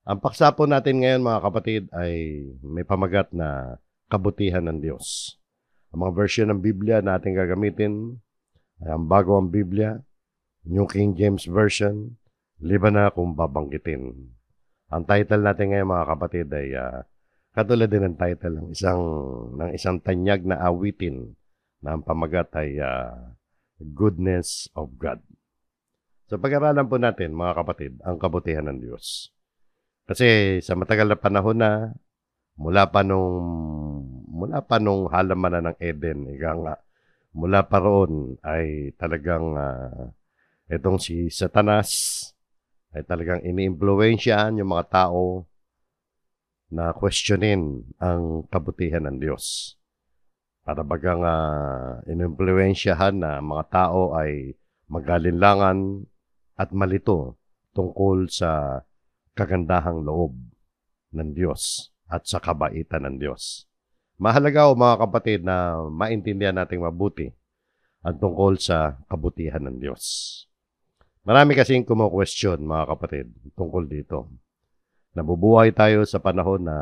Ang paksa po natin ngayon mga kapatid ay may pamagat na kabutihan ng Diyos. Ang mga version ng Biblia na ating gagamitin ay ang Bagong Biblia, New King James Version, liban na kung babanggitin. Ang title natin ngayon mga kapatid ay katulad din ng title ng isang tanyag na awitin na ang pamagat ay Goodness of God. So pag-aralan po natin mga kapatid ang kabutihan ng Diyos. Kasi sa matagal na panahon na, mula pa nung halamanan ng Eden, mula pa roon ay talagang itong si Satanas ay talagang iniimpluwensyahan yung mga tao na questionin ang kabutihan ng Diyos. Para bagang iniimpluwensyahan na mga tao ay magalinlangan at malito tungkol sa kagandahang loob ng Diyos at sa kabaitan ng Diyos. Mahalaga mga kapatid na maintindihan natin mabuti ang tungkol sa kabutihan ng Diyos. Marami kasing kumo-question mga kapatid tungkol dito. Nabubuhay tayo sa panahon na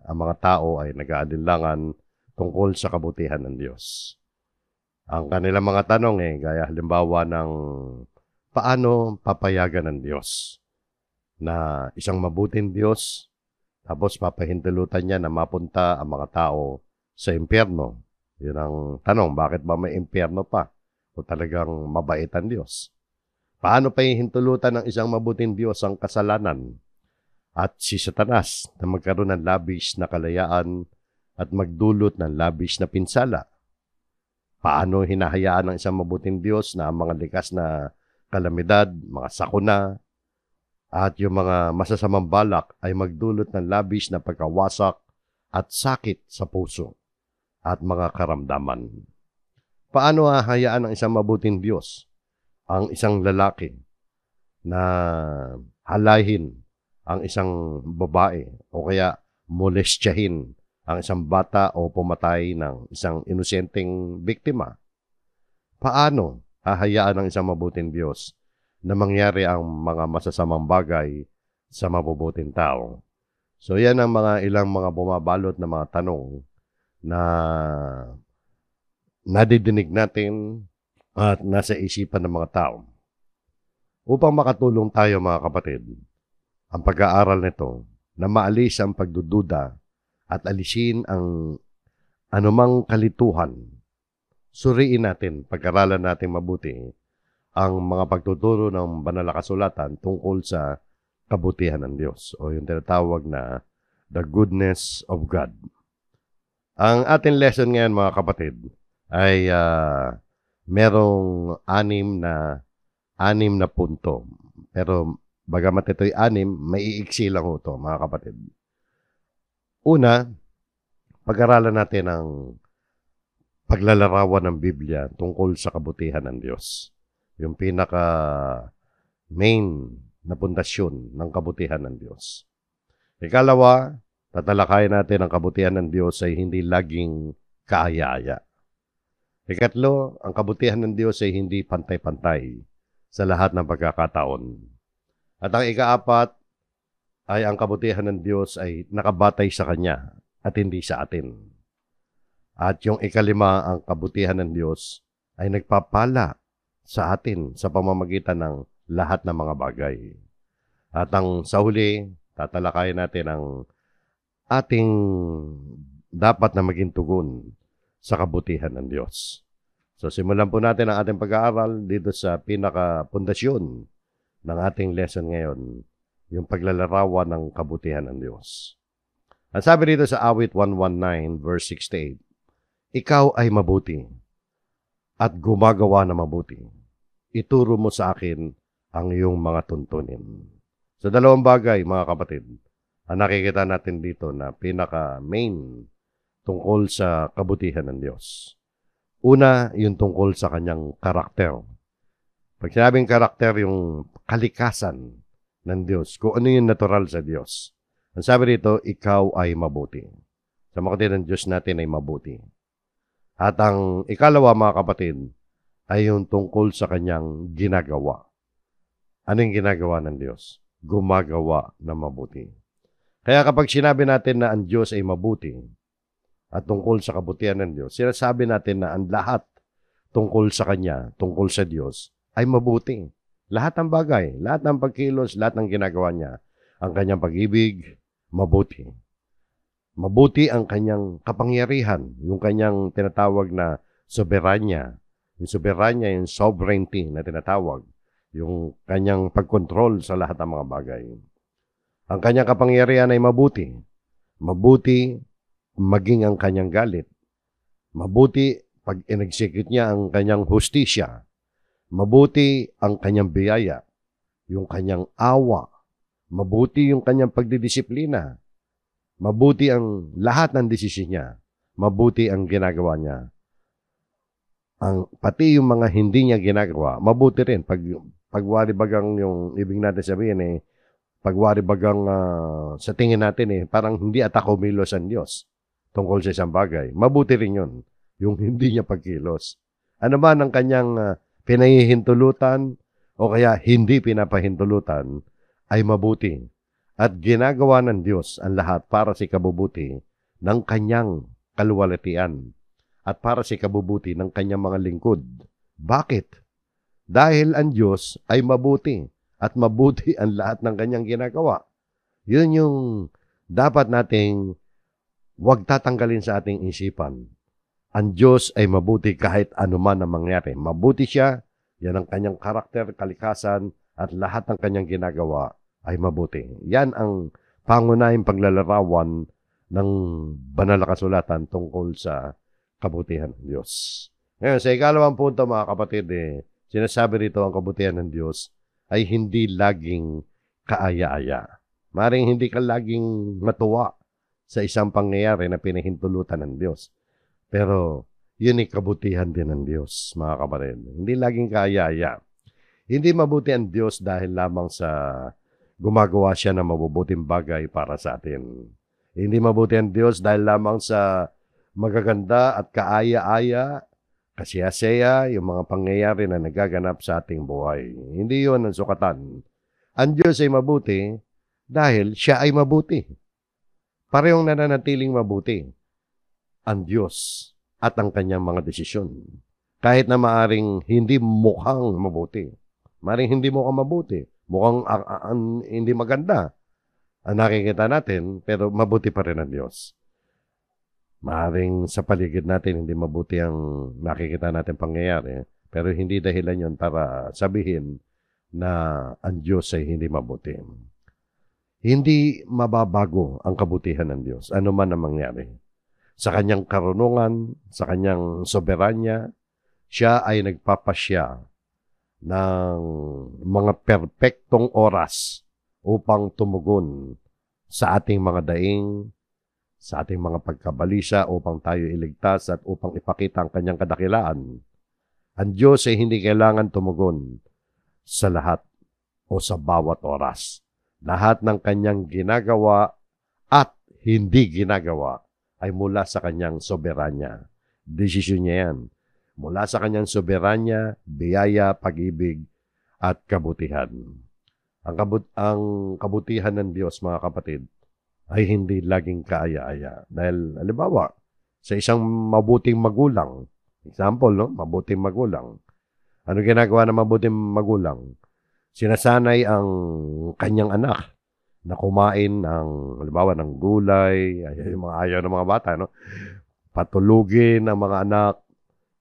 ang mga tao ay nag-aalinlangan tungkol sa kabutihan ng Diyos. Ang kanilang mga tanong gaya halimbawa ng paano papayagan ng Diyos na isang mabuting Diyos, tapos papahintulutan niya na mapunta ang mga tao sa impyerno. Yun ang tanong, bakit ba may impyerno pa? O talagang mabait ang Diyos? Paano pa hintulutan ng isang mabuting Diyos ang kasalanan at si Satanas na magkaroon ng labis na kalayaan at magdulot ng labis na pinsala? Paano hinahayaan ng isang mabuting Diyos na ang mga likas na kalamidad, mga sakuna, at yung mga masasamang balak ay magdulot ng labis na pagkawasak at sakit sa puso at mga karamdaman? Paano hahayaan ng isang mabuting Diyos ang isang lalaki na halahin ang isang babae o kaya molestyahin ang isang bata o pumatay ng isang inosenteng biktima? Paano hahayaan ng isang mabuting Diyos na mangyari ang mga masasamang bagay sa mabubuting tao? So yan ang ilang mga bumabalot na mga tanong na nadidinig natin at nasa isipan ng mga tao. Upang makatulong tayo mga kapatid, ang pag-aaral nito na maalis ang pagdududa at alisin ang anumang kalituhan, suriin natin, pag-aralan natin mabuti ang mga pagtuturo ng banal na kasulatan tungkol sa kabutihan ng Diyos o yung tinatawag na the goodness of God. Ang ating lesson ngayon mga kapatid ay merong anim na punto. Pero bagamat ito'y may iiksi lang ito mga kapatid. Una, pag-aralan natin ang paglalarawan ng Biblia tungkol sa kabutihan ng Diyos. Yung pinaka-main na pundasyon ng kabutihan ng Diyos. Ikalawa, tatalakayin natin ang kabutihan ng Diyos ay hindi laging kaaya-aya. Ikatlo, ang kabutihan ng Diyos ay hindi pantay-pantay sa lahat ng pagkakataon. At ang ikaapat ay ang kabutihan ng Diyos ay nakabatay sa Kanya at hindi sa atin. At yung ikalima, ang kabutihan ng Diyos ay nagpapala sa atin sa pamamagitan ng lahat ng mga bagay. At sa huli, tatalakayin natin ang ating dapat na maging tugon sa kabutihan ng Diyos. So simulan po natin ang ating pag-aaral dito sa pinaka-pundasyon ng ating lesson ngayon, yung paglalarawan ng kabutihan ng Diyos. Ang sabi dito sa awit 119 verse 68, ikaw ay mabuti at gumagawa na mabuti. Ituro mo sa akin ang iyong mga tuntunin. So dalawang bagay mga kapatid, ang nakikita natin dito na pinaka-main tungkol sa kabutihan ng Diyos. Una, yung tungkol sa kanyang karakter. Pag sinabing karakter, yung kalikasan ng Diyos, kung ano yung natural sa Diyos. Ang sabi dito, ikaw ay mabuti. Sa mga kapatid ng Diyos natin ay mabuti. At ang ikalawa mga kapatid, ay yung tungkol sa kanyang ginagawa. Ano yung ginagawa ng Diyos? Gumagawa na mabuti. Kaya kapag sinabi natin na ang Diyos ay mabuti at tungkol sa kabutihan ng Diyos, sinasabi natin na ang lahat tungkol sa Kanya, tungkol sa Diyos, ay mabuti. Lahat ng bagay, lahat ng pagkilos, lahat ng ginagawa niya, ang Kanyang pag-ibig, mabuti. Mabuti ang Kanyang kapangyarihan, yung Kanyang tinatawag na soberanya. Yung soberanya, yung sovereignty na tinatawag, yung Kanyang pagkontrol sa lahat ng mga bagay. Ang Kanyang kapangyarihan ay mabuti. Mabuti maging ang Kanyang galit. Mabuti pag in-execute niya ang Kanyang hustisya. Mabuti ang Kanyang biyaya, yung Kanyang awa. Mabuti yung Kanyang pagdidisiplina. Mabuti ang lahat ng desisyon niya. Mabuti ang ginagawa niya. Pati yung mga hindi niya ginagawa, mabuti rin. Pagwari bagang yung ibig natin sabihin pagwari bagang sa tingin natin parang hindi ata kumilos ang Diyos tungkol sa isang bagay. Mabuti rin yun, yung hindi niya pagkilos. Ano ba ang kanyang pinahihintulutan o kaya hindi pinapahintulutan ay mabuti. At ginagawa ng Diyos ang lahat para sa ikabubuti ng kanyang kaluwalhatian at para sa ikabubuti ng kanyang mga lingkod. Bakit? Dahil ang Diyos ay mabuti at mabuti ang lahat ng kanyang ginagawa. Yun yung dapat nating huwag tatanggalin sa ating isipan. Ang Diyos ay mabuti kahit anuman ang mangyari. Mabuti siya, yan ang kanyang karakter, kalikasan, at lahat ng kanyang ginagawa ay mabuti. Yan ang pangunahing paglalarawan ng banal na kasulatan tungkol sa kabutihan ng Diyos. Ngayon, sa ikalawang punto mga kapatid, sinasabi rito ang kabutihan ng Diyos ay hindi laging kaaya-aya. Maring hindi ka laging matuwa sa isang pangyayari na pinahintulutan ng Diyos. Pero yun ay kabutihan din ng Diyos, mga kapatid. Hindi laging kaaya-aya. Hindi mabuti ang Diyos dahil lamang sa gumagawa siya ng mabubuting bagay para sa atin. Hindi mabuti ang Diyos dahil lamang sa magaganda at kaaya-aya, kasiyasaya, yung mga pangyayari na nagaganap sa ating buhay. Hindi yun ang sukatan. Ang Diyos ay mabuti dahil siya ay mabuti. Parehong nananatiling mabuti ang Diyos at ang kanyang mga desisyon. Kahit na maaring hindi mukhang mabuti. Maaring hindi mukhang mabuti. Mukhang hindi maganda ang nakikita natin, pero mabuti pa rin ang Diyos. Maaring sa paligid natin hindi mabuti ang nakikita natin pangyayari, pero hindi dahilan yon para sabihin na ang Diyos ay hindi mabuti. Hindi mababago ang kabutihan ng Diyos, ano man ang mangyari. Sa kanyang karunungan, sa kanyang soberanya, siya ay nagpapasya ng mga perpektong oras upang tumugon sa ating mga daing, sa ating mga pagkabalisa upang tayo iligtas at upang ipakita ang kanyang kadakilaan. Ang Diyos ay hindi kailangan tumugon sa lahat o sa bawat oras. Lahat ng kanyang ginagawa at hindi ginagawa ay mula sa kanyang soberanya. Desisyon niya yan. Mula sa kanyang soberanya, biyaya, pag-ibig, at kabutihan. Ang kabutihan ng Diyos, mga kapatid, ay hindi laging kaaya-aya. Dahil, halimbawa, sa isang mabuting magulang, example, mabuting magulang. Ano ginagawa ng mabuting magulang? Sinasanay ang kanyang anak na kumain ng, halimbawa, ng gulay, yung mga ayaw ng mga bata, patulugin ang mga anak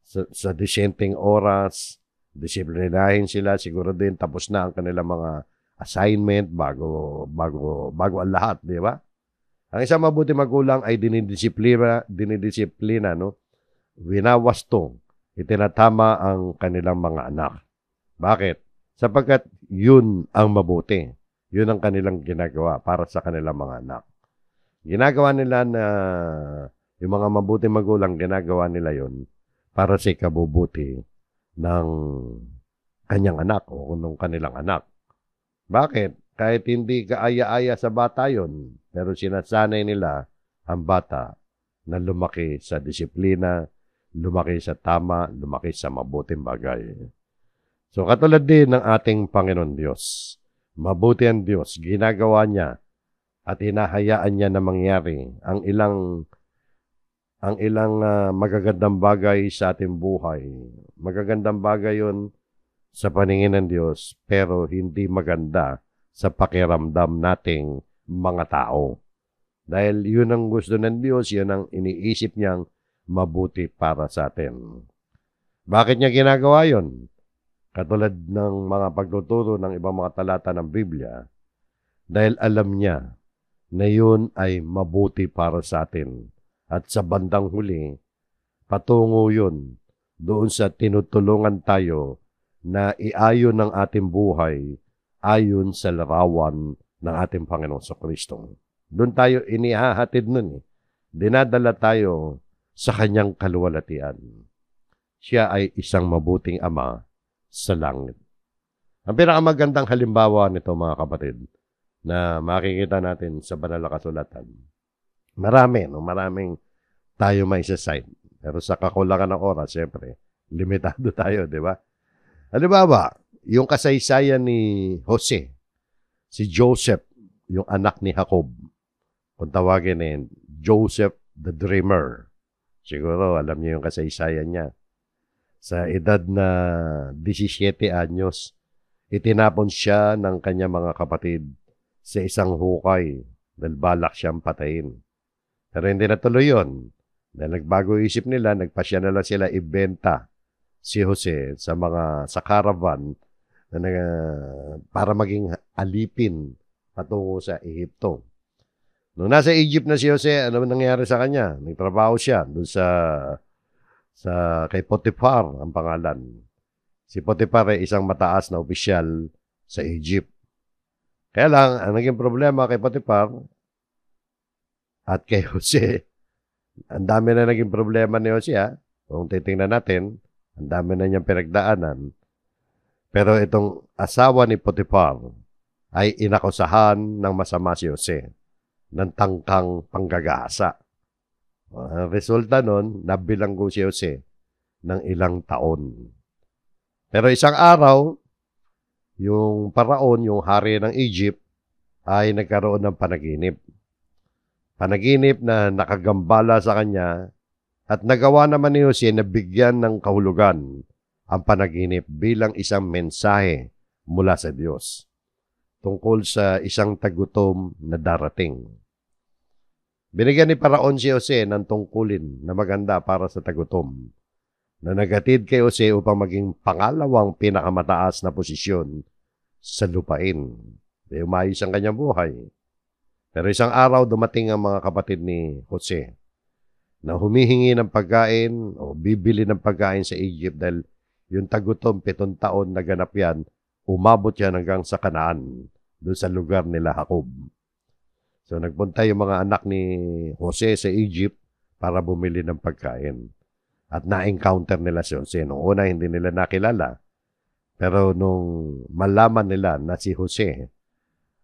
sa disenteng oras, disiplinahin sila, siguro din tapos na ang kanilang mga assignment bago ang lahat, di ba? Ang isang mabuti magulang ay dinidisiplina, winawasto, itinatama ang kanilang mga anak. Bakit? Sapagkat yun ang mabuti. Yun ang kanilang ginagawa para sa kanilang mga anak. Ginagawa nila na yung mga mabuti magulang, ginagawa nila yun para sa ikabubuti ng kanyang anak o ng kanilang anak. Bakit? Kahit hindi kaaya-aya sa bata yon, pero sinasanay nila ang bata na lumaki sa disiplina, lumaki sa tama, lumaki sa mabuting bagay. So katulad din ng ating Panginoon Diyos, mabuti ang Diyos, ginagawa niya at hinahayaan niya na mangyari ang ilang magagandang bagay sa ating buhay. Magagandang bagay yon sa paningin ng Diyos, pero hindi maganda sa pakiramdam nating mga tao. Dahil yun ang gusto ng Diyos, yun ang iniisip niyang mabuti para sa atin. Bakit niya ginagawa yun? Katulad ng mga pagtuturo ng ibang mga talata ng Biblia, dahil alam niya na yun ay mabuti para sa atin. At sa bandang huli, patungo yun doon sa tinutulungan tayo na iayon ng ating buhay ayon sa larawan ng ating Panginoon sa Kristo. Doon tayo inihahatid nun. Dinadala tayo sa kanyang kaluwalhatian. Siya ay isang mabuting ama sa langit. Ang pinakamagandang halimbawa nito, mga kapatid, na makikita natin sa banal na kasulatan. Maraming tayo may isa-cite. Pero sa kakulangan ng oras, siyempre, limitado tayo, di ba? Halimbawa, yung kasaysayan ni Jose, si Joseph, yung anak ni Jacob, kung tawagin Joseph the Dreamer. Siguro, alam niyo yung kasaysayan niya. Sa edad na 17 anyos, itinapon siya ng kanyang mga kapatid sa isang hukay dahil balak siyang patayin. Pero hindi natuloy yun. Dahil nagbago isip nila, nagpasya na lang sila ibenta si Jose sa caravan para maging alipin patungo sa Ehipto. Nung nasa Egypt na si Jose, ano nangyari sa kanya? Nagtrabaho siya doon sa kay Potiphar ang pangalan. Si Potiphar ay isang mataas na opisyal sa Egypt. Kaya lang, ang naging problema kay Potiphar at kay Jose, ang dami na naging problema ni Jose, kung titingnan natin, ang dami na niyang pinagdaanan. Pero itong asawa ni Potiphar ay inakusahan ng masama si Jose ng tangkang panggagasa. Ang resulta nun, nabilanggo si Jose ng ilang taon. Pero isang araw, yung paraon, yung hari ng Egypt, ay nagkaroon ng panaginip. Panaginip na nakagambala sa kanya at nagawa naman ni Jose na bigyan ng kahulugan ang panaginip bilang isang mensahe mula sa Diyos tungkol sa isang tagutom na darating. Binigyan ni Paraon si Jose ng tungkulin na maganda para sa tagutom na nagatid kay Jose upang maging pangalawang pinakamataas na posisyon sa lupain. Umayos ang kanyang buhay. Pero isang araw dumating ang mga kapatid ni Jose na humihingi ng pagkain o bibili ng pagkain sa Egypt dahil yung tagutom 7 taon na ganap yan, umabot yan hanggang sa Canaan, doon sa lugar nila Jacob. So nagpunta yung mga anak ni Jose sa Egypt para bumili ng pagkain. At na-encounter nila si Jose. Noong una hindi nila nakilala. Pero nung malaman nila na si Jose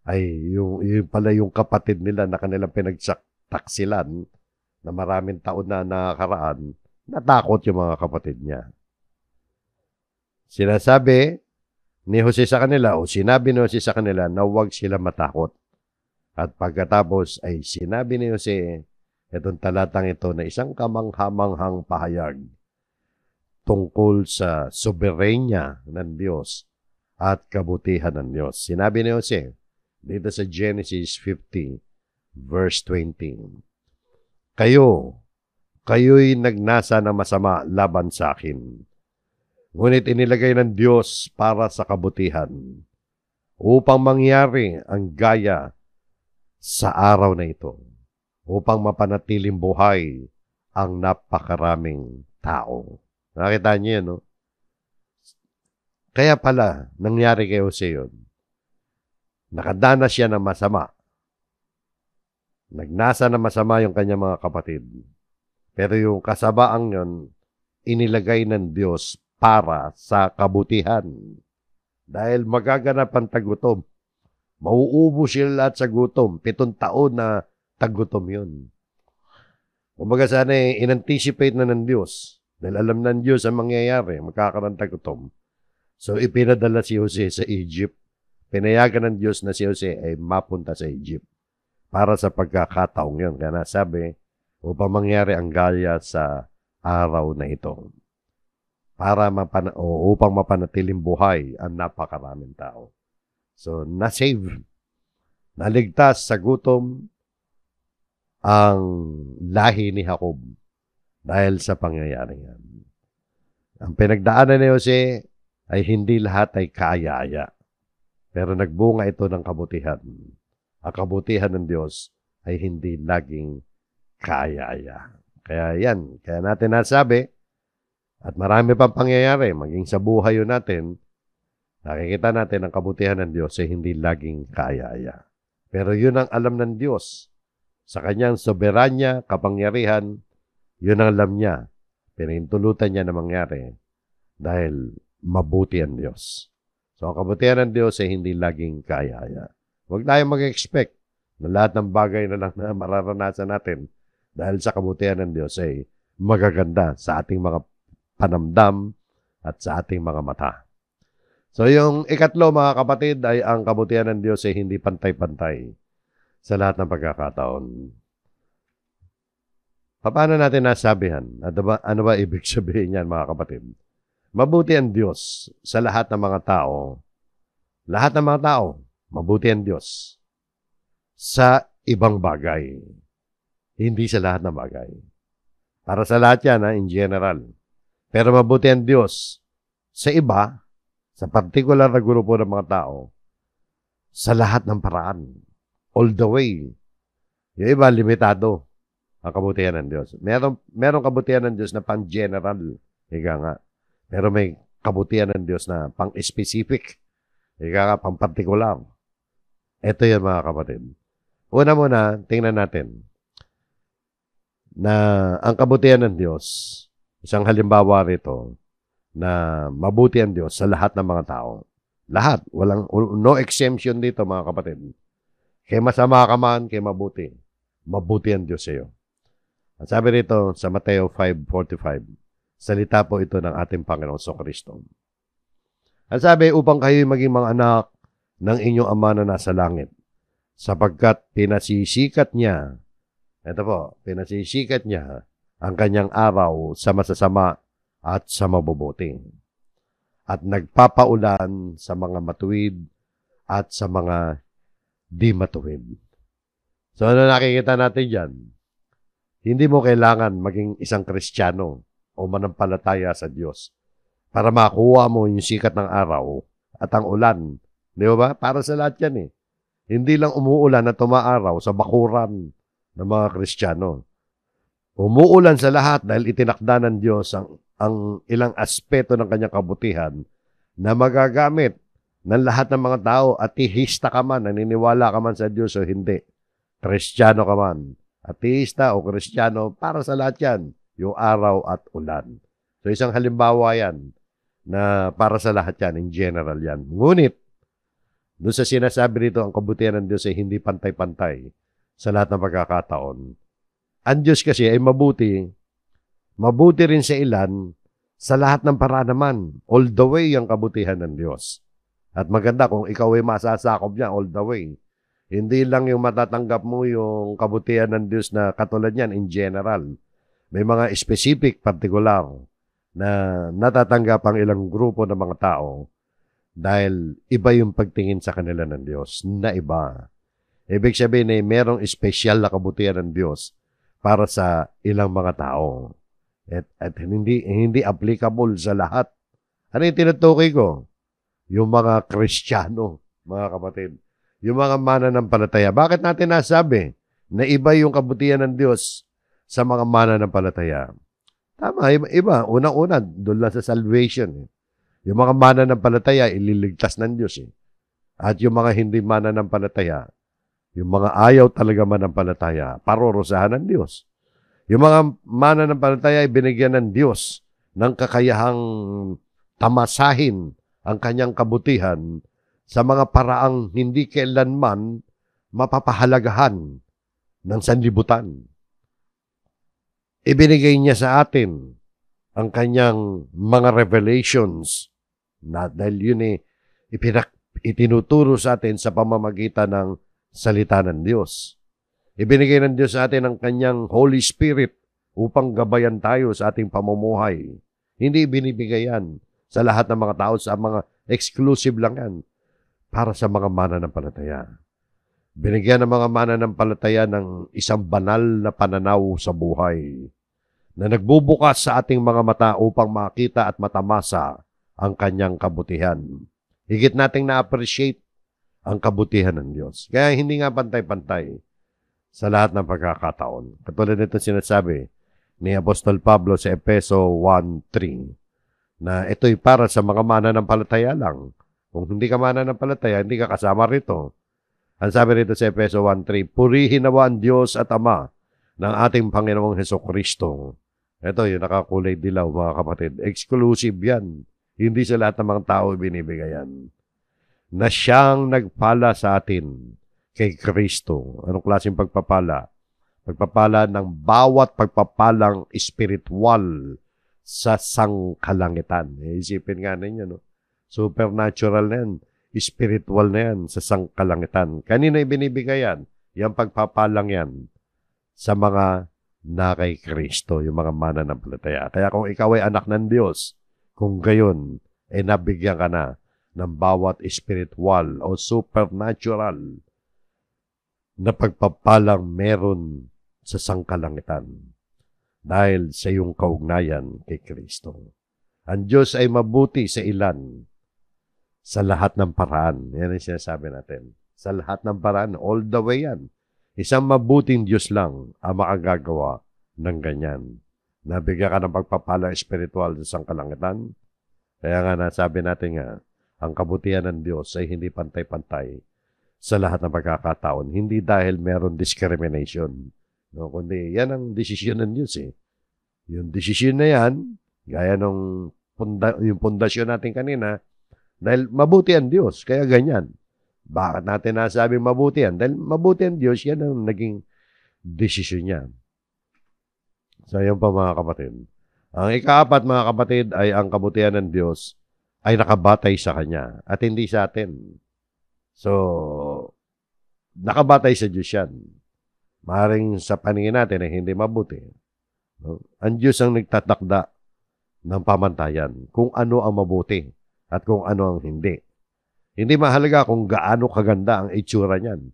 ay yung pala yung kapatid nila na kanilang pinagtaksilan na maraming taon na nakakaraan, natakot yung mga kapatid niya. Sinasabi ni Jose sa kanila o sinabi ni Jose sa kanila na huwag sila matakot. At pagkatapos ay sinabi ni Jose, itong talatang ito na isang kamanghamanghang pahayag tungkol sa soberenya ng Diyos at kabutihan ng Diyos. Sinabi ni Jose, dito sa Genesis 50, verse 20, Kayo'y nagnasa ng masama laban sa akin. Ngunit inilagay ng Diyos para sa kabutihan upang mangyari ang gaya sa araw na ito upang mapanatiling buhay ang napakaraming tao. Nakita niyo yan, no? Kaya pala, nangyari kay Jose yun. Nakadanas siya ng masama. Nagnasa ng masama yung kanyang mga kapatid. Pero yung kasabaang yun, inilagay ng Diyos para sa kabutihan. Dahil magaganap ang tagutom. Mauubos sila lahat sa gutom. 7 taon na tagutom yun. Kumbaga sana in-anticipate na ng Diyos. Dahil alam ng Diyos ang mangyayari. Magkakaroon tagutom. So ipinadala si Jose sa Egypt. Pinayagan ng Diyos na si Jose ay mapunta sa Egypt para sa pagkakataong yun. Kaya nasabi, upang mangyari ang gaya sa araw na ito. Upang mapanatiling buhay ang napakaraming tao. So, na-save, naligtas sa gutom ang lahi ni Jacob dahil sa pangyayari yan. Ang pinagdaanan ni Jose ay hindi lahat ay kaaya-aya. Pero nagbunga ito ng kabutihan. Ang kabutihan ng Diyos ay hindi laging kaaya-aya. Kaya yan, kaya natin nasabi, at marami pang pangyayari, maging sa buhay yun natin, nakikita natin ang kabutihan ng Diyos ay hindi laging kaaya-aya. Pero yun ang alam ng Diyos. Sa kanyang soberanya, kapangyarihan, yun ang alam niya. Pinahintulutan niya na mangyari dahil mabuti ang Diyos. So, ang kabutihan ng Diyos ay hindi laging kaaya-aya. Huwag tayong mag-expect na lahat ng bagay na lang na mararanasan natin dahil sa kabutihan ng Diyos ay magaganda sa ating mga panamdam at sa ating mga mata. So, yung ikatlo, mga kapatid, ay ang kabutihan ng Diyos ay hindi pantay-pantay sa lahat ng pagkakataon. Paano natin nasabihan? Ano ba ibig sabihin yan, mga kapatid? Mabuti ang Diyos sa lahat ng mga tao. Lahat ng mga tao, mabuti ang Diyos sa ibang bagay. Hindi sa lahat ng bagay. Para sa lahat yan, in general. Pero mabuti ang Diyos sa iba, sa particular na grupo ng mga tao, sa lahat ng paraan. All the way. Yung iba, limitado ang kabutihan ng Diyos. Merong kabutihan ng Diyos na pang-general. Higa nga. Pero may kabutihan ng Diyos na pang-specific. Higa nga, pang-particular. Ito yan, mga kapatid. Una muna, tingnan natin na ang kabutihan ng Diyos, isang halimbawa rito, na mabuti ang Diyos sa lahat ng mga tao. Lahat. No exemption dito, mga kapatid. Kaya masama ka man, kaya mabuti. Mabuti ang Diyos sa iyo. At sabi rito sa Mateo 5:45, salita po ito ng ating Panginoong Kristo. At sabi, upang kayo maging mga anak ng inyong Ama na nasa langit, sapagkat pinasisikat niya, ito po, pinasisikat niya ang kanyang araw sa masasama at sa mabubuti. At nagpapaulan sa mga matuwid at sa mga di matuwid. So ano nakikita natin dyan? Hindi mo kailangan maging isang Kristiyano o manampalataya sa Diyos para makuha mo yung sikat ng araw at ang ulan. Di ba? Para sa lahat yan eh. Hindi lang umuulan at tumaaraw sa bakuran ng mga Kristiyano. Umuulan sa lahat dahil itinakda ng Diyos ang ilang aspeto ng kanyang kabutihan na magagamit ng lahat ng mga tao, ateista ka man, naniniwala ka man sa Diyos o hindi, Kristiyano ka man, ateista o Kristiyano, para sa lahat yan, yung araw at ulan. So isang halimbawa yan na para sa lahat yan, in general yan. Ngunit, doon sa sinasabi rito, ang kabutihan ng Diyos ay hindi pantay-pantay sa lahat ng pagkakataon. Ang Diyos kasi ay mabuti rin sa ilan, sa lahat ng paraan naman. All the way ang kabutihan ng Diyos. At maganda kung ikaw ay masasakop niya all the way. Hindi lang yung matatanggap mo yung kabutihan ng Diyos na katulad niyan in general. May mga specific, particular na natatanggap ang ilang grupo ng mga tao dahil iba yung pagtingin sa kanila ng Diyos na iba. Ibig sabihin ay merong espesyal na kabutihan ng Diyos para sa ilang mga tao. At hindi applicable sa lahat. Ano yung tinutukoy ko? Yung mga Kristiyano, mga kapatid. Yung mga mananampalataya. Bakit natin nasabi na iba yung kabutihan ng Diyos sa mga mananampalataya? Tama, iba. Unang-una, doon lang sa salvation. Yung mga mananampalataya, ililigtas ng Diyos. At yung mga hindi mananampalataya, yung mga ayaw talaga manampalataya, parurusahan ng Diyos. Yung mga mananampalataya ay binigyan ng Diyos ng kakayahang tamasahin ang kanyang kabutihan sa mga paraang hindi kailanman mapapahalagahan ng sanlibutan. Ibinigay niya sa atin ang kanyang mga revelations na dahil yun itinuturo sa atin sa pamamagitan ng salita ng Diyos. Ibinigay ng Diyos sa atin ang kanyang Holy Spirit upang gabayan tayo sa ating pamumuhay. Hindi binibigay yan sa lahat ng mga tao, sa mga exclusive lang yan para sa mga mananampalataya. Binigyan ng mga mananampalataya ng isang banal na pananaw sa buhay na nagbubukas sa ating mga mata upang makita at matamasa ang kanyang kabutihan. Higit nating na-appreciate ang kabutihan ng Diyos. Kaya hindi nga pantay-pantay sa lahat ng pagkakataon. Katulad nito sinasabi ni Apostol Pablo sa Efeso 1:3 na ito'y para sa mga mananampalataya lang. Kung hindi ka mananampalataya, hindi ka kasama rito. Ang sabi rito sa Efeso 1:3, purihin nawa ang Diyos at Ama ng ating Panginoong Hesukristo. Ito yung nakakulay dilaw, mga kapatid. Exclusive yan. Hindi sa lahat ng mga tao binibigayan. Na siyang nagpala sa atin kay Kristo. Anong klaseng pagpapala? Pagpapala ng bawat pagpapalang espiritual sa sangkalangitan. Isipin nga ninyo, no? Supernatural na yan. Spiritual na yan sa sangkalangitan. Kanina ibinibigay yan? Yung pagpapalang yan sa mga na kay Kristo, yung mga mananampalataya. Kaya kung ikaw ay anak ng Diyos, kung gayon, ay nabigyan ka na ng bawat spiritual o supernatural na pagpapalang meron sa sangkalangitan dahil sa iyong kaugnayan kay Kristo. Ang Diyos ay mabuti sa ilan sa lahat ng paraan. Yan ang sinasabi natin. Sa lahat ng paraan, all the way yan. Isang mabuting Diyos lang ang makagagawa ng ganyan. Nabigyan ka ng pagpapalang espiritual sa sangkalangitan. Kaya nga nasabi natin nga, ang kabutihan ng Diyos ay hindi pantay-pantay sa lahat ng pagkakataon. Hindi dahil meron discrimination. No, kundi yan ang desisyon ng Diyos eh. Yung desisyon na yan, gaya nung yung pundasyon natin kanina, dahil mabuti ang Diyos, kaya ganyan. Bakit natin nasabing mabuti yan? Dahil mabuti ang Diyos, yan ang naging desisyon niya. So, yan pa mga kapatid. Ang ikaapat mga kapatid ay ang kabutihan ng Diyos ay nakabatay sa Kanya at hindi sa atin. So, nakabatay sa Diyos yan. Maaaring sa paningin natin ay hindi mabuti. No? Ang Diyos ang nagtatakda ng pamantayan kung ano ang mabuti at kung ano ang hindi. Hindi mahalaga kung gaano kaganda ang itsura niyan.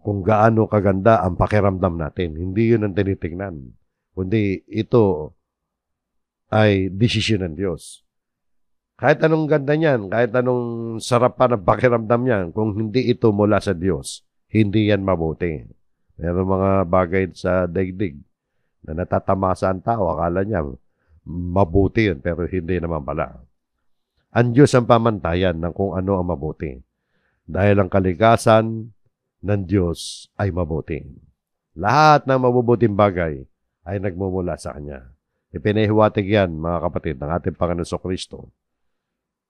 Kung gaano kaganda ang pakiramdam natin. Hindi yun ang tinitingnan. Kundi ito ay desisyon ng Diyos. Kahit anong ganda niyan, kahit anong sarap pa ng pakiramdam niyan, kung hindi ito mula sa Diyos, hindi yan mabuti. Meron mga bagay sa daigdig na natatamasa ang tao. Akala niya mabuti yun, pero hindi naman pala. Ang Diyos ang pamantayan ng kung ano ang mabuti. Dahil ang kalikasan ng Diyos ay mabuti. Lahat ng mabubuting bagay ay nagmumula sa Kanya. Ipinahiwatig yan, mga kapatid, ng ating Panginoon Kristo.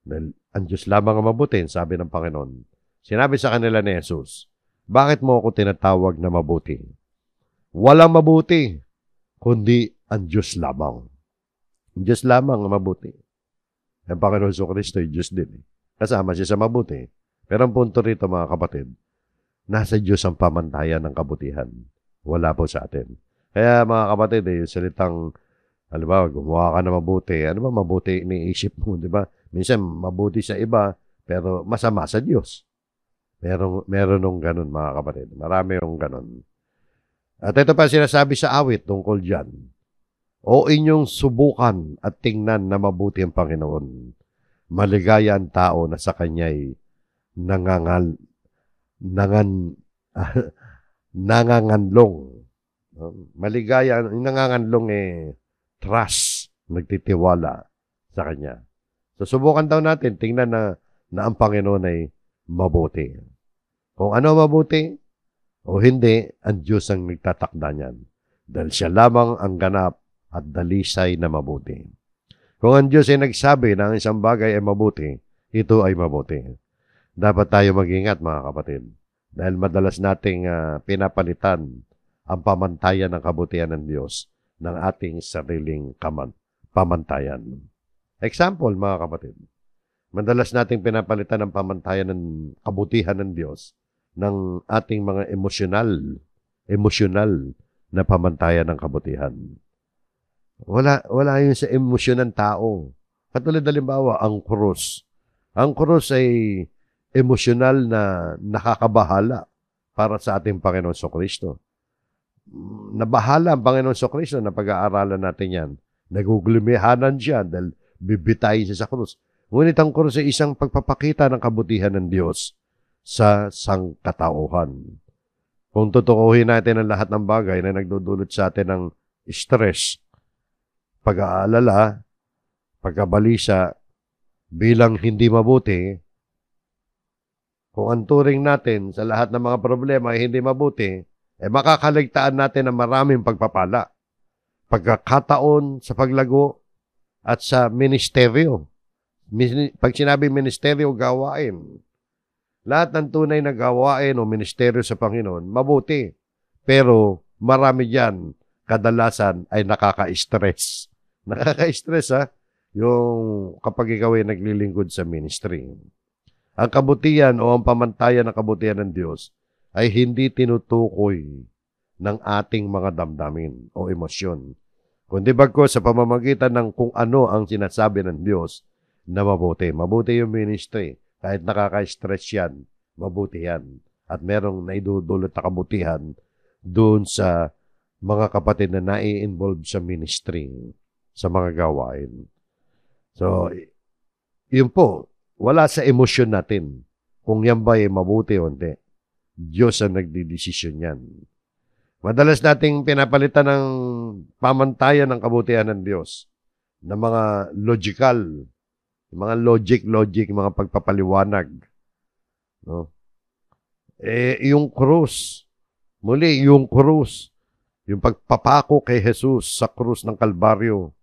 Dahil ang Diyos lamang ang mabuti, sabi ng Panginoon. Sinabi sa kanila ni Jesus, bakit mo ako tinatawag na mabuti? Walang mabuti, kundi ang Diyos lamang. Ang Diyos lamang ang mabuti. Ang Panginoon Kristo ay Diyos din. Kasama siya sa mabuti. Pero ang punto rito mga kapatid, nasa Diyos ang pamantayan ng kabutihan. Wala po sa atin. Kaya mga kapatid, yung salitang, alam ba, gumawa ka na mabuti. Ano ba mabuti iniisip mo, di ba? Minsan mabuti sa iba, pero masama sa Diyos. Meron nung ganun mga kapatid. Marami yung ganun. At ito pa sinasabi sa awit tungkol dyan. O inyong subukan at tingnan na mabuti ang Panginoon. Maligaya ang tao na sa Kanya'y nanganganlong. Maligaya, nanganganlong trust, nagtitiwala sa Kanya. So, subukan daw natin, tingnan na ang Panginoon ay mabuti. Kung ano mabuti o hindi, ang Diyos ang nagtatakda niyan. Dahil siya lamang ang ganap at dalisay na mabuti. Kung ang Diyos ay nagsabi na ang isang bagay ay mabuti, ito ay mabuti. Dapat tayo mag-ingat mga kapatid. Dahil madalas nating pinapalitan ang pamantayan ng kabutihan ng Diyos ng ating sariling pamantayan. Example mga kapatid. Madalas nating pinapalitan ang pamantayan ng kabutihan ng Diyos ng ating mga emosyonal na pamantayan ng kabutihan. Wala yun sa emosyon ng tao. Katulad halimbawa, ang krus. Ang krus ay emosyonal na nakakabahala para sa ating Panginoon Kristo. Nabahala ang Panginoon Kristo na pag-aaralan natin yan. Naguglumihanan siya dahil bibitayin siya sa krus. Ngunit ang krus ay isang pagpapakita ng kabutihan ng Diyos sa sangkatauhan. Kung tutukuhin natin ang lahat ng bagay na nagdudulot sa atin ng stress, pag-aalala, pagkabalisa, bilang hindi mabuti, kung ang turing natin sa lahat ng mga problema ay hindi mabuti, makakaligtaan natin ng maraming pagpapala, pagkakataon sa paglago at sa ministeryo. Pag sinabi ministeryo, gawain. Lahat ng tunay na gawain o ministeryo sa Panginoon, mabuti. Pero marami dyan, kadalasan ay nakaka-stress. Nakaka-stress yung kapag ikaw ay naglilingkod sa ministry. Ang kabutihan o ang pamantayan ng kabutihan ng Diyos ay hindi tinutukoy ng ating mga damdamin o emosyon, kundi bagkus sa pamamagitan ng kung ano ang sinasabi ng Diyos na mabuti. Mabuti yung ministry. Kahit nakaka-stress yan, mabuti yan. At merong naidudulot na kabutihan doon sa mga kapatid na nai-involve sa ministry, sa mga gawain. So, yun po, wala sa emosyon natin kung yan ba ay mabuti o hindi. Diyos ang nagdidesisyon yan. Madalas nating pinapalitan ng pamantayan ng kabutihan ng Diyos na mga logical, mga logic, mga pagpapaliwanag. No? Yung krus, muli, yung krus, yung pagpapako kay Jesus sa krus ng Kalbaryo,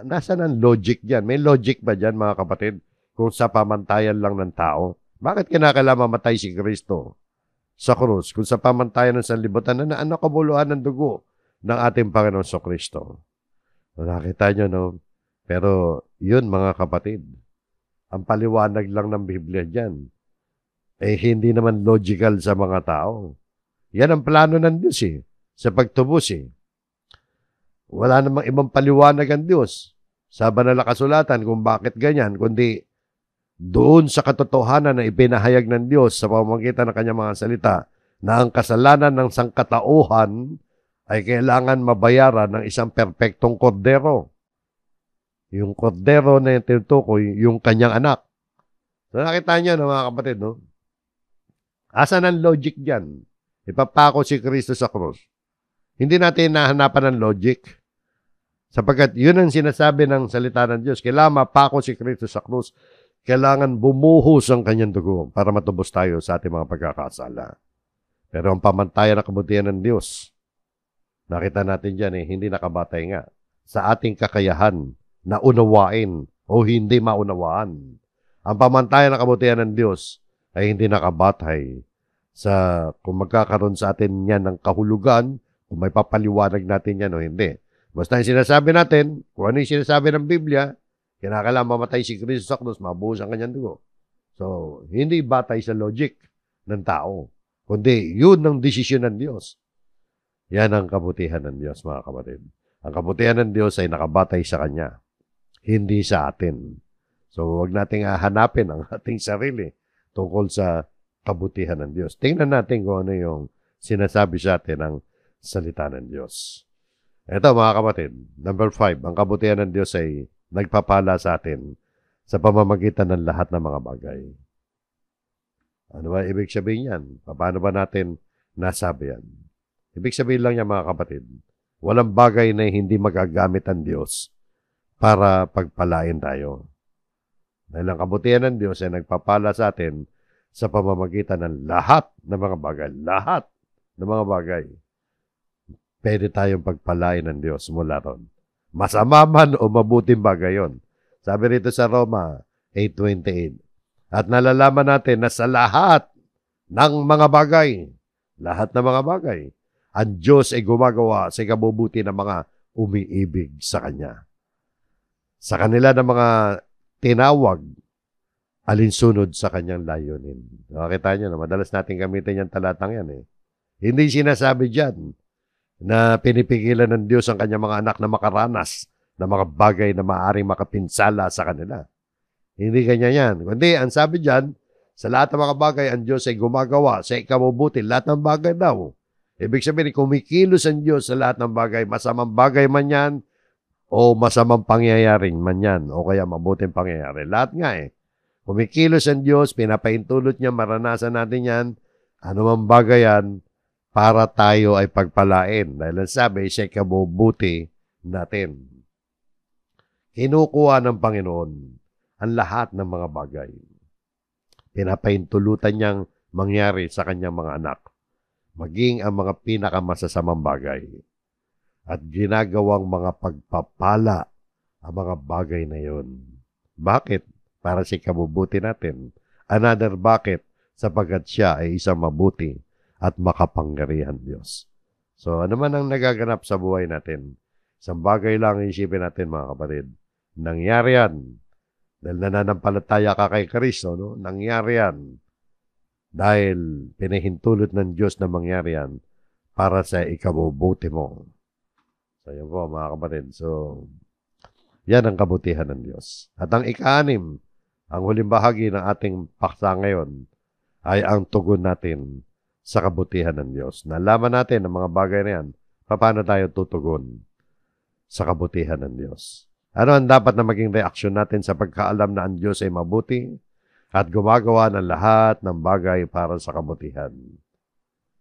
nasaan ang logic dyan? May logic ba dyan, mga kapatid? Kung sa pamantayan lang ng tao? Bakit kinakailangan mamatay si Kristo sa krus? Kung sa pamantayan ng sanlibutan na kabuluhan ng dugo ng ating Panginoon sa Kristo. Nakita nyo, no? Pero yun, mga kapatid, ang paliwanag lang ng Biblia dyan, hindi naman logical sa mga tao. Yan ang plano ng Diyos sa pagtubos Wala namang ibang paliwanag ang Diyos sa banal na kasulatan kung bakit ganyan, kundi doon sa katotohanan na ipinahayag ng Diyos sa pamamagitan ng kanyang mga salita na ang kasalanan ng sangkatauhan ay kailangan mabayaran ng isang perpektong kordero. Yung kordero na yung tinutukoy, yung kanyang anak. So nakita niyo mga kapatid, no? Asan ang logic dyan? Ipapako si Kristo sa krus. Hindi natin nahanapan ng logic. Sapagkat yun ang sinasabi ng salita ng Diyos. Kailangan mapako si Kristo sa krus. Kailangan bumuhos ang kanyang dugo para matubos tayo sa ating mga pagkakasala. Pero ang pamantayan na kabutihan ng Diyos, nakita natin dyan hindi nakabatay nga sa ating kakayahan na unawain o hindi maunawaan. Ang pamantayan na kabutihan ng Diyos ay hindi nakabatay sa kung magkakaroon sa atin yan ng kahulugan, kung may papaliwanag natin yan o hindi. Basta yung sinasabi natin, kung ano yung sinasabi ng Biblia, kinakailangan mamatay si Kristo sa krus, mabuhos ang kanyang dugo. So, hindi batay sa logic ng tao, kundi yun ang desisyon ng Diyos. Yan ang kabutihan ng Diyos, mga kapatid. Ang kabutihan ng Diyos ay nakabatay sa Kanya, hindi sa atin. So, huwag nating hahanapin ang ating sarili tungkol sa kabutihan ng Diyos. Tingnan natin kung ano yung sinasabi sa atin ng salita ng Diyos. Ito, mga kapatid, number 5, ang kabutihan ng Diyos ay nagpapala sa atin sa pamamagitan ng lahat ng mga bagay. Ano ba ibig sabihin yan? Paano ba natin nasabi yan? Ibig sabihin lang yan, mga kapatid, walang bagay na hindi magagamit ang Diyos para pagpalain tayo. Dahil ang kabutihan ng Diyos ay nagpapala sa atin sa pamamagitan ng lahat ng mga bagay. Lahat ng mga bagay. Pwede tayong pagpalain ng Diyos mula ron. Masama man o mabuting bagay yon. Sabi rito sa Roma 8:28. At nalalaman natin na sa lahat ng mga bagay, ang Diyos ay gumagawa sa ikabubuti ng mga umiibig sa Kanya. Sa kanila ng mga tinawag, alinsunod sa Kanyang layunin. Nakita niyo na, madalas natin gamitin yung talatang yan Hindi sinasabi dyan na pinipigilan ng Diyos ang kanyang mga anak na makaranas ng mga bagay na maaaring makapinsala sa kanila. Hindi ganyan yan. Kundi, ang sabi dyan, sa lahat ng mga bagay, ang Diyos ay gumagawa sa ikabubuti. Lahat ng bagay daw. Ibig sabihin, kumikilos ang Diyos sa lahat ng bagay. Masamang bagay man yan, o masamang pangyayari man yan, o kaya mabuting pangyayari. Lahat nga eh. Kumikilos ang Diyos, pinapaintulot niya, maranasan natin yan, anumang bagay yan, para tayo ay pagpalain. Dahil ang sabi, siya ikabubuti natin. Kinukuha ng Panginoon ang lahat ng mga bagay. Pinapaintulutan niyang mangyari sa kanyang mga anak, maging ang mga pinakamasasamang bagay. At ginagawang mga pagpapala ang mga bagay na yon. Bakit? Para sa ikabubuti natin. Another bakit? Sapagkat siya ay isang mabuti at makapangyarihan Diyos. So, ano man ang nagaganap sa buhay natin, isang bagay lang isipin natin, mga kapatid. Nangyari yan. Dahil nananampalataya ka kay Kristo, no? Nangyari yan. Dahil pinahintulot ng Diyos na mangyari yan para sa ikabubuti mo. So, yun po, mga kapatid. So, yan ang kabutihan ng Diyos. At ang ika-6, ang huling bahagi ng ating paksa ngayon, ay ang tugon natin sa kabutihan ng Diyos. Nalaman natin ang mga bagay na yan, paano tayo tutugon sa kabutihan ng Diyos. Ano ang dapat na maging reaksyon natin sa pagkaalam na ang Diyos ay mabuti at gumagawa ng lahat ng bagay para sa kabutihan?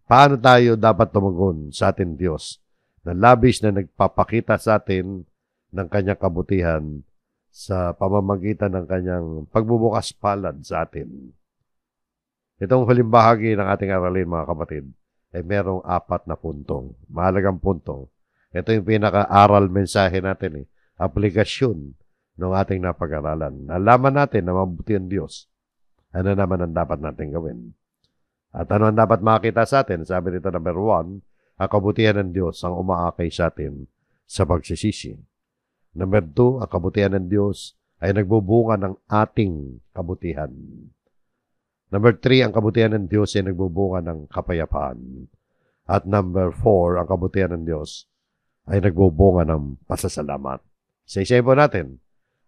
Paano tayo dapat tumugon sa ating Diyos na labis na nagpapakita sa atin ng kanyang kabutihan sa pamamagitan ng kanyang pagbubukas palad sa atin? Itong huling bahagi ng ating aralin, mga kapatid, ay merong 4 na punto. Mahalagang punto. Ito yung pinaka-aral mensahe natin, aplikasyon ng ating napag-aralan. Nalaman natin na mabuti ang Diyos. Ano naman ang dapat natin gawin? At ano ang dapat makita sa atin? Sabi dito, number 1, ang kabutihan ng Diyos ang umaakay sa atin sa pagsisisi. Number 2, ang kabutihan ng Diyos ay nagbubunga ng ating kabutihan. Number 3, ang kabutihan ng Diyos ay nagbubunga ng kapayapaan. At number 4, ang kabutihan ng Diyos ay nagbubunga ng pasasalamat. Isa-isayin po natin,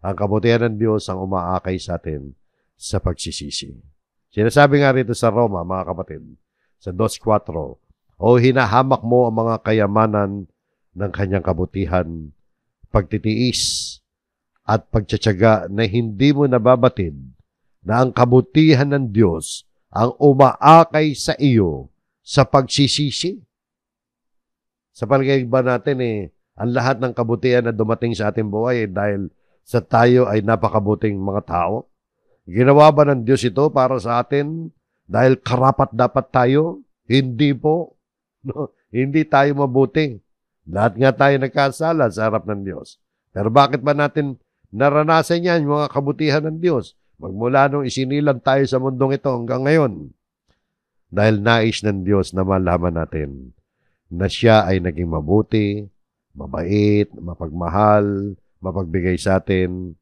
ang kabutihan ng Diyos ang umaakay sa atin sa pagsisisi. Sinasabi nga rito sa Roma, mga kapatid, sa 2:4, o hinahamak mo ang mga kayamanan ng kanyang kabutihan, pagtitiis at pagtsatsaga na hindi mo nababatid na ang kabutihan ng Diyos ang umaakay sa iyo sa pagsisisi. Sa palagay ba natin ang lahat ng kabutihan na dumating sa ating buhay dahil sa tayo ay napakabuting mga tao? Ginawa ba ng Diyos ito para sa atin dahil karapat-dapat tayo? Hindi po. No, hindi tayo mabuti. Lahat nga tayo nagkasala sa harap ng Diyos. Pero bakit ba natin naranasan yan, mga kabutihan ng Diyos? Magmula nung isinilang tayo sa mundong ito hanggang ngayon. Dahil nais ng Diyos na malaman natin na siya ay naging mabuti, mabait, mapagmahal, mapagbigay sa atin.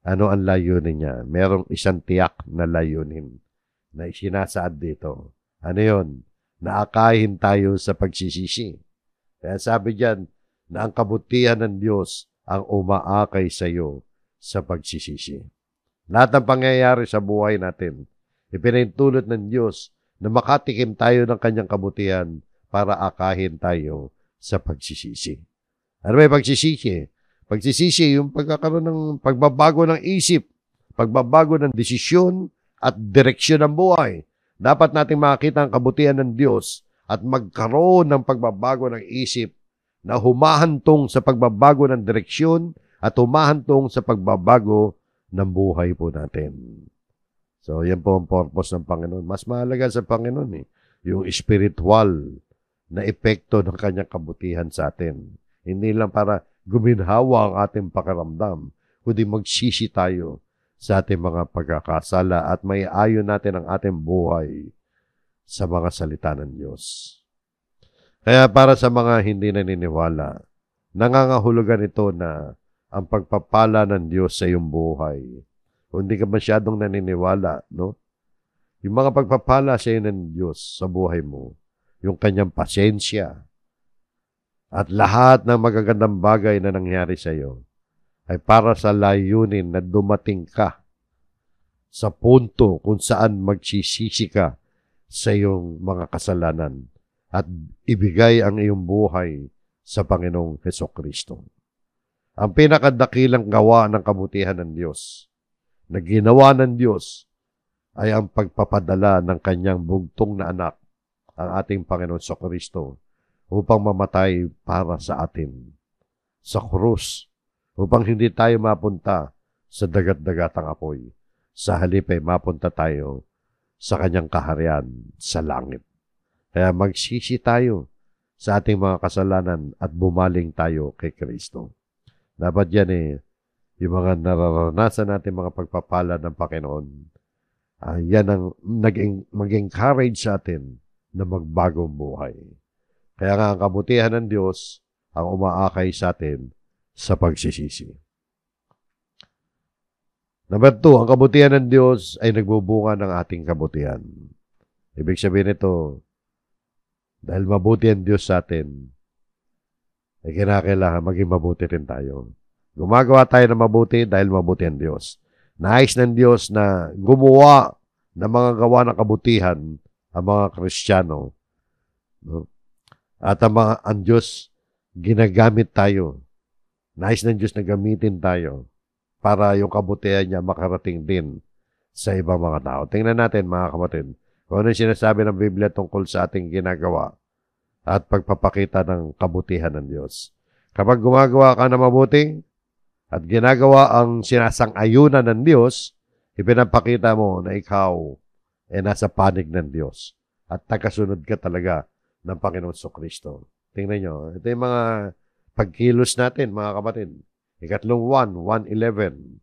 Ano ang layunin niya? Merong isang tiyak na layunin na isinasaad dito. Ano yun? Naakayin tayo sa pagsisisi. Kaya sabi diyan na ang kabutihan ng Diyos ang umaakay sa iyo sa pagsisisi. Lahat ng pangyayari sa buhay natin, ipinahintulot ng Diyos na makatikim tayo ng kanyang kabutihan para akahin tayo sa pagsisisi. Ano ba yung pagsisisi? Pagsisisi, yung pagkakaroon ng pagbabago ng isip, pagbabago ng desisyon at direksyon ng buhay. Dapat nating makita ang kabutihan ng Diyos at magkaroon ng pagbabago ng isip na humahantong sa pagbabago ng direksyon at humahantong sa pagbabago ng buhay po natin. So, yan po ang purpose ng Panginoon. Mas mahalaga sa Panginoon yung spiritual na epekto ng kanyang kabutihan sa atin. Hindi lang para guminhawa ang ating pakiramdam, kundi magsisi tayo sa ating mga pagkakasala at may ayon natin ang ating buhay sa mga salita ng Diyos. Kaya para sa mga hindi naniniwala, nangangahulugan ito na ang pagpapala ng Diyos sa iyong buhay. Kung hindi ka masyadong naniniwala, no? Yung mga pagpapala sa iyo ng Diyos sa buhay mo, yung kanyang pasensya, at lahat ng magagandang bagay na nangyari sa iyo ay para sa layunin na dumating ka sa punto kung saan magsisisi ka sa iyong mga kasalanan at ibigay ang iyong buhay sa Panginoong Hesukristo. Ang pinakadakilang gawa ng kabutihan ng Diyos na ginawa ng Diyos ay ang pagpapadala ng kanyang bugtong na anak, ang ating Panginoon Hesukristo, upang mamatay para sa atin sa krus, upang hindi tayo mapunta sa dagat-dagatang apoy. Sa halip ay mapunta tayo sa kanyang kaharian sa langit. Kaya magsisi tayo sa ating mga kasalanan at bumaling tayo kay Kristo. Dapat yan yung mga nararanasan natin mga pagpapala ng Panginoon, yan ang mag-encourage sa atin na magbagong buhay. Kaya nga ang kabutihan ng Diyos ang umaakay sa atin sa pagsisisi. Number 2, ang kabutihan ng Diyos ay nagbubunga ng ating kabutihan. Ibig sabihin nito, dahil mabuti ang Diyos sa atin, ay kinakailangan maging mabuti rin tayo. Gumagawa tayo ng mabuti dahil mabuti ang Diyos. Nais ng Diyos na gumawa ng mga gawa ng kabutihan ang mga Kristiyano. No? At ang Diyos, ginagamit tayo. Nais ng Diyos na gamitin tayo para yung kabutihan niya makarating din sa ibang mga tao. Tingnan natin mga kapatid, kung ano yung sinasabi ng Biblia tungkol sa ating ginagawa at pagpapakita ng kabutihan ng Diyos. Kapag gumagawa ka ng mabuti at ginagawa ang sinasang-ayunan ng Diyos, ipinapakita mo na ikaw ay nasa panig ng Diyos at tagasunod ka talaga ng Panginoon Kristo. Tingnan nyo, ito yung mga pagkilos natin, mga kapatid. Ikatlong 1:11.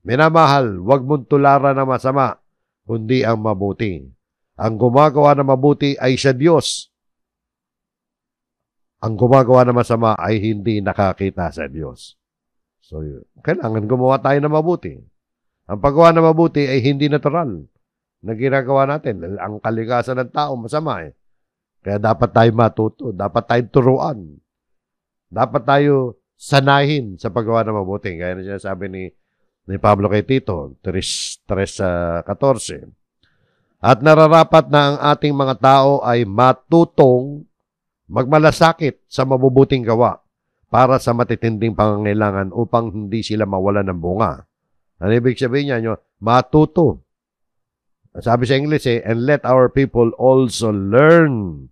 Minamahal, huwag mong tularan ng masama, kundi ang mabuti. Ang gumagawa ng mabuti ay sa Diyos. Ang gumagawa ng masama ay hindi nakakita sa Diyos. So, kailangan gumawa tayo ng mabuti. Ang paggawa ng mabuti ay hindi natural na ginagawa natin. Ang kalikasan ng tao masama eh. Kaya dapat tayo matuto, dapat tayo turuan. Dapat tayo sanahin sa paggawa ng mabuti. Gaya na sinasabi ni Pablo kay Tito, 3:14. At nararapat na ang ating mga tao ay matutong magmalasakit sa mabubuting gawa para sa matitinding pangangailangan upang hindi sila mawalan ng bunga. Ano ibig sabihin niya? Matuto. Sabi sa English and let our people also learn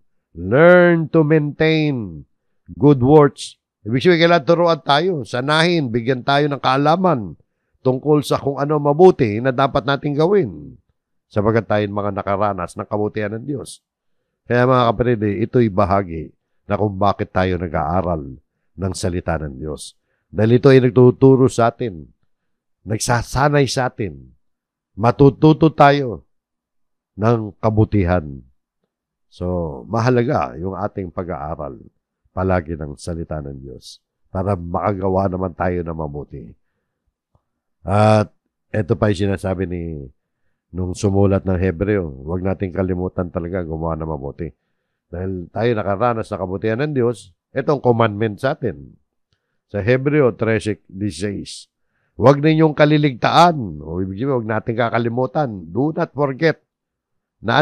to maintain good works. Ibig sabihin, kailangan turuan tayo, sanahin, bigyan tayo ng kaalaman tungkol sa kung ano mabuti na dapat natin gawin sapagat tayo mga nakaranas ng kabutihan ng Diyos. Kaya mga kapatid, ito'y bahagi na kung bakit tayo nag-aaral ng salita ng Diyos. Dahil ito ay nagtuturo sa atin, nagsasanay sa atin, matututo tayo ng kabutihan. So, mahalaga yung ating pag-aaral palagi ng salita ng Diyos para makagawa naman tayo ng mabuti. At ito pa yung sinasabi nung sumulat ng Hebreo, huwag nating kalimutan talaga gumawa ng mabuti. Dahil tayo nakaranas sa kabutihan ng Diyos, itong commandment sa atin. Sa Hebreo 13:16, huwag ninyong kaliligtaan, o ibig sabihin, huwag nating kakalimutan, do not forget, na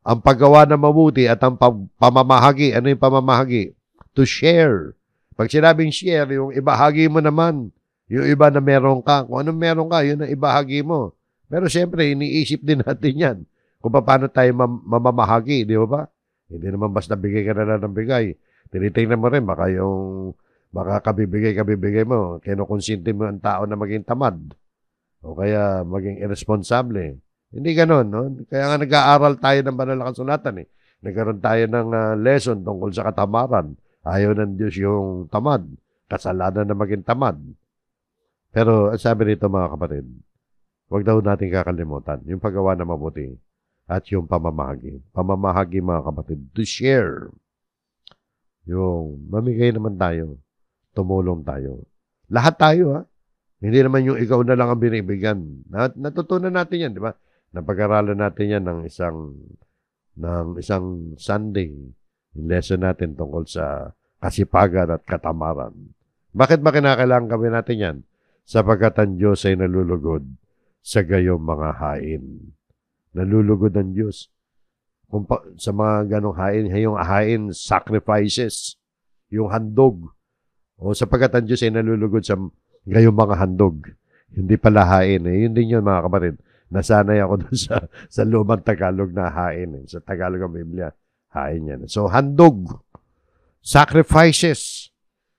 ang paggawa ng mabuti at ang pamamahagi. Ano yung pamamahagi? To share. Pag sinabing share, yung ibahagi mo naman. Yung iba na meron ka. Kung anong meron ka, yun ang ibahagi mo. Pero siyempre, iniisip din natin yan. Kung paano tayo mamamahagi, di ba? Hindi naman basta bigay ka na lang ng bigay. Tinitingnan mo rin, baka kabibigay mo. Kinukonsinti mo ang tao na maging tamad. O kaya maging irresponsable. Hindi ganon, no? Kaya nga nag-aaral tayo ng banal na kasulatan, eh. Nagkaroon tayo ng lesson tungkol sa katamaran. Ayaw ng Diyos yung tamad. Kasalanan na maging tamad. Pero sabi nito mga kapatid, huwag daw natin kakalimutan yung paggawa na mabuti at yung pamamahagi. Pamamahagi mga kapatid, to share. Yung mamigay naman tayo, tumulong tayo. Lahat tayo, ha? Hindi naman yung ikaw na lang ang binibigyan. Natutunan natin yan, di ba? Napag-aralan natin yan ng isang ng isang Sunday, yung lesson natin tungkol sa kasipagan at katamaran. Bakit ba kinakailangan gawin natin yan? Sapagkat ang Diyos ay nalulugod sa gayong mga hain. Nalulugod ang Diyos. Sa mga ganong hain, yung hain, sacrifices, yung handog. O sapagkat ang Diyos ay nalulugod sa gayong mga handog. Hindi pala hain. Yun din yun mga kapatid. Nasanay ako doon sa lumang Tagalog na hain. Sa Tagalog ng Biblia, hain yan. So, handog. Sacrifices.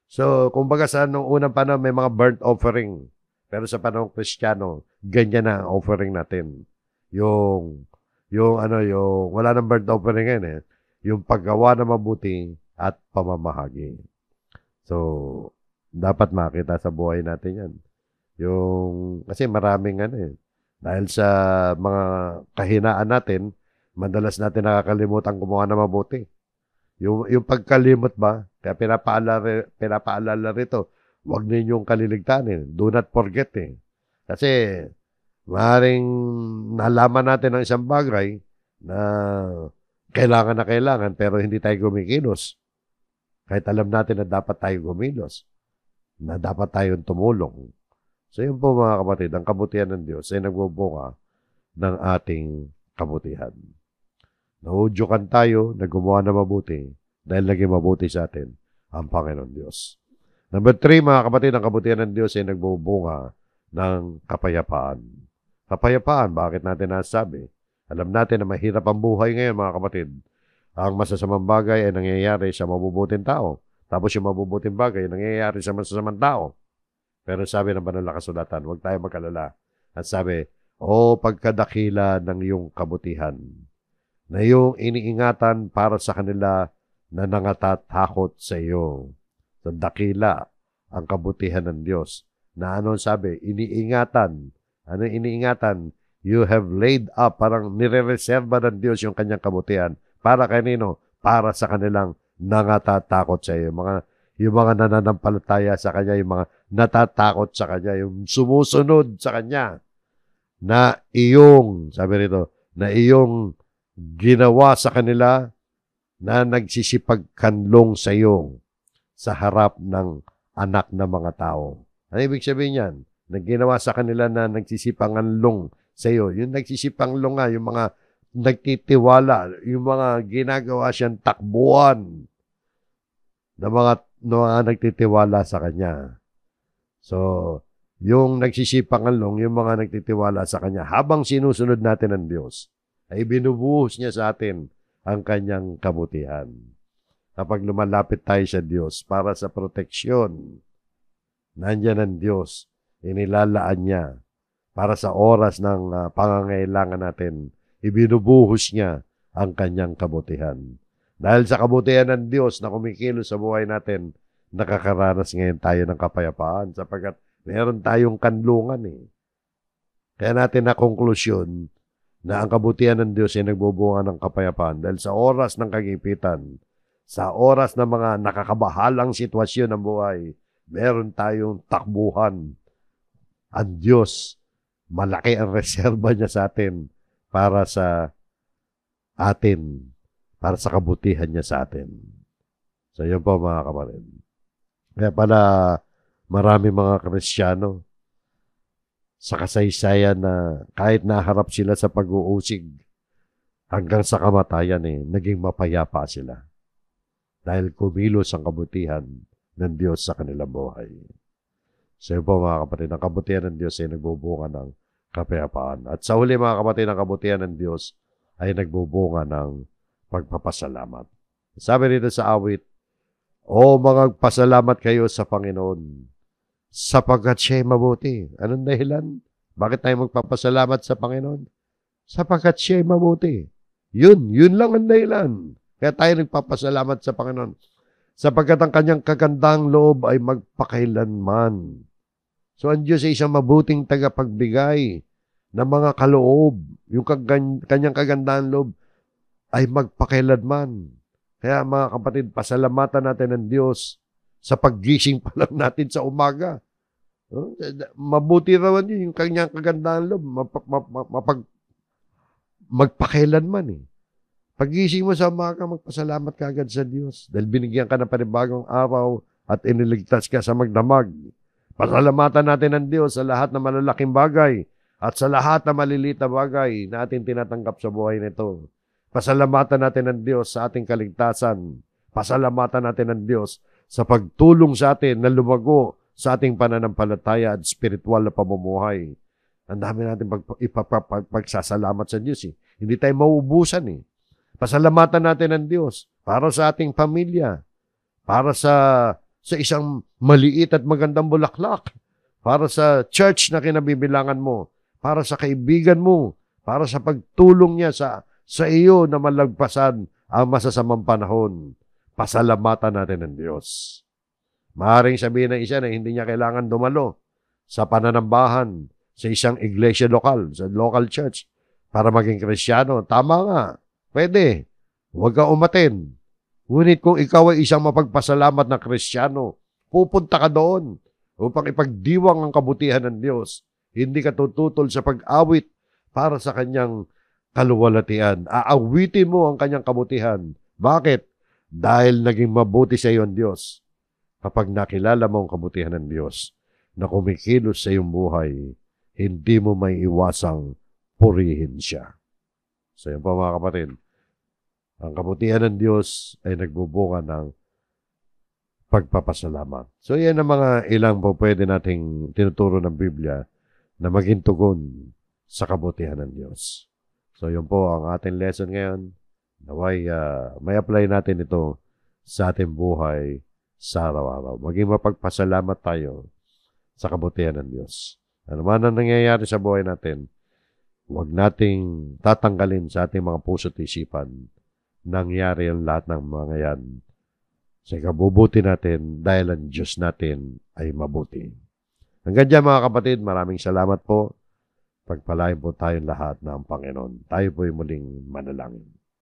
So, kumbaga sa nung unang panahon may mga burnt offering. Pero sa panahon Kristiyano, ganyan na ang offering natin. Yung wala nang burnt offering ngayon eh. Yung paggawa na mabuti at pamamahagi. So, dapat makita sa buhay natin yan. Kasi maraming dahil sa mga kahinaan natin, madalas natin nakakalimutan gumawa na mabuti. Yung pagkalimot ba, kaya pinapaalala rito, huwag ninyong kaliligtanin. Do not forget Kasi, maaaring nalaman natin ang isang bagay na kailangan pero hindi tayo gumikilos. Kahit alam natin na dapat tayo gumilos, na dapat tayong tumulong. So yun po mga kapatid, ang kabutihan ng Diyos ay nagbubunga ng ating kabutihan. Naudyukan tayo na gumawa na mabuti dahil naging mabuti sa atin ang Panginoon Diyos. Number 3, mga kapatid, ang kabutihan ng Diyos ay nagbubunga ng kapayapaan. Kapayapaan, bakit natin nasabi? Alam natin na mahirap ang buhay ngayon, mga kapatid. Ang masasamang bagay ay nangyayari sa mabubuting tao. Tapos yung mabubuting bagay ay nangyayari sa masasamang tao. Pero sabi ng banal na kasulatan, huwag tayo magkalala. At sabi, pagkadakila ng iyong kabutihan, na iyong iniingatan para sa kanila na nangatatakot sa iyo. So, dakila ang kabutihan ng Diyos. Na ano sabi? Iniingatan. Ano iniingatan? You have laid up, parang nire-reserva ng Diyos yung kanyang kabutihan. Para kanino? Para sa kanilang nangatatakot sa iyo. Yung mga nananampalataya sa Kanya, yung mga natatakot sa Kanya, yung sumusunod sa Kanya, na sabi rito, na iyong ginawa sa kanila na nagsisipagkanlong sa iyo sa harap ng anak ng mga tao. Ano ibig sabihin yan? Nagginawa sa kanila na nagsisipanganlong sa iyo. Yung nagsisipanglong yung mga nagtitiwala, yung mga ginagawa siyang takbuhan na mga nagtitiwala sa Kanya. So, yung nagsisipangalong, yung mga nagtitiwala sa Kanya, habang sinusunod natin ang Diyos, ay binubuhos niya sa atin ang Kanyang kabutihan. Kapag lumalapit tayo sa Diyos para sa proteksyon, nandiyan ang Diyos, inilalaan niya para sa oras ng pangangailangan natin, ibinubuhos niya ang Kanyang kabutihan. Dahil sa kabutihan ng Diyos na kumikilos sa buhay natin, nakakaranas ngayon tayo ng kapayapaan sapagkat meron tayong kanlungan Kaya natin na konklusyon na ang kabutihan ng Diyos ay nagbubunga ng kapayapaan dahil sa oras ng kagipitan, sa oras ng mga nakakabahalang sitwasyon ng buhay, meron tayong takbuhan. Ang Diyos, malaki ang reserba niya sa atin para sa atin, para sa kabutihan niya sa atin. So, yun po mga kapatid. Kaya pala, marami mga Kristiyano sa kasaysayan na kahit naharap sila sa pag-uusig hanggang sa kamatayan naging mapayapa sila. Dahil kumilos ang kabutihan ng Diyos sa kanilang buhay. So, yun po mga kapatid, ang kabutihan ng Diyos ay nagbubunga ng kapayapaan. At sa huli mga kapatid, ang kabutihan ng Diyos ay nagbubunga ng pagpapasalamat. Sabi dito sa awit, magpasalamat kayo sa Panginoon sapagkat siya'y mabuti. Anong dahilan? Bakit tayo magpapasalamat sa Panginoon? Sapagkat siya'y mabuti. Yun lang ang dahilan. Kaya tayo nagpapasalamat sa Panginoon. Sapagkat ang kanyang kagandang loob ay magpakailanman. So ang Diyos ay isang mabuting tagapagbigay ng mga kaloob. Yung kanyang kagandang loob ay magpakailanman. Kaya mga kapatid, pasalamatan natin ng Diyos sa paggising pa lang natin sa umaga. Mabuti naman yun, yung kanyang kagandang loob, magpakailanman Pagising mo sa umaga, magpasalamat ka agad sa Diyos dahil binigyan ka ng panibagong araw at iniligtas ka sa magdamag. Pasalamatan natin ang Diyos sa lahat ng malalaking bagay at sa lahat ng maliliit na bagay na ating tinatanggap sa buhay nito. Pasalamatan natin ang Diyos sa ating kaligtasan. Pasalamatan natin ang Diyos sa pagtulong sa atin na lumago sa ating pananampalataya at spiritual na pamumuhay. Ang dami natin pagsasalamat sa Diyos. Hindi tayo mauubusan. Pasalamatan natin ang Diyos para sa ating pamilya, para sa isang maliit at magandang bulaklak, para sa church na kinabibilangan mo, para sa kaibigan mo, para sa pagtulong niya sa iyo na malagpasan ang masasamang panahon. Pasalamatan natin ang Diyos. Maaaring sabihin ng isa na hindi niya kailangan dumalo sa pananambahan sa isang iglesia lokal, sa local church, para maging Kristiyano. Tama nga. Pwede. Huwag ka umaten. Ngunit kung ikaw ay isang mapagpasalamat na Kristiyano, pupunta ka doon upang ipagdiwang ang kabutihan ng Diyos. Hindi ka tututol sa pag-awit para sa kanyang kaluwalhatian. Aawitin mo ang kanyang kabutihan. Bakit? Dahil naging mabuti sa iyo ang Diyos. Kapag nakilala mo ang kabutihan ng Diyos na kumikilos sa iyong buhay, hindi mo may iwasang purihin siya. So yun po mga kapatid, ang kabutihan ng Diyos ay nagbubunga ng pagpapasalamat. So yan ang mga ilang po pwede nating tinuturo ng Biblia na maging tugon sa kabutihan ng Diyos. So yun po ang ating lesson ngayon. Naway may apply natin ito sa ating buhay sa araw-araw. Maging mapagpasalamat tayo sa kabutihan ng Diyos. Ano man ang nangyayari sa buhay natin, huwag nating tatanggalin sa ating mga puso at isipan nangyari ang lahat ng mga yan. Sa ikabubuti natin dahil ang Diyos natin ay mabuti. Hanggang dyan mga kapatid, maraming salamat po. Pagpalain po tayong lahat ng Panginoon. Tayo po'y muling manalangin.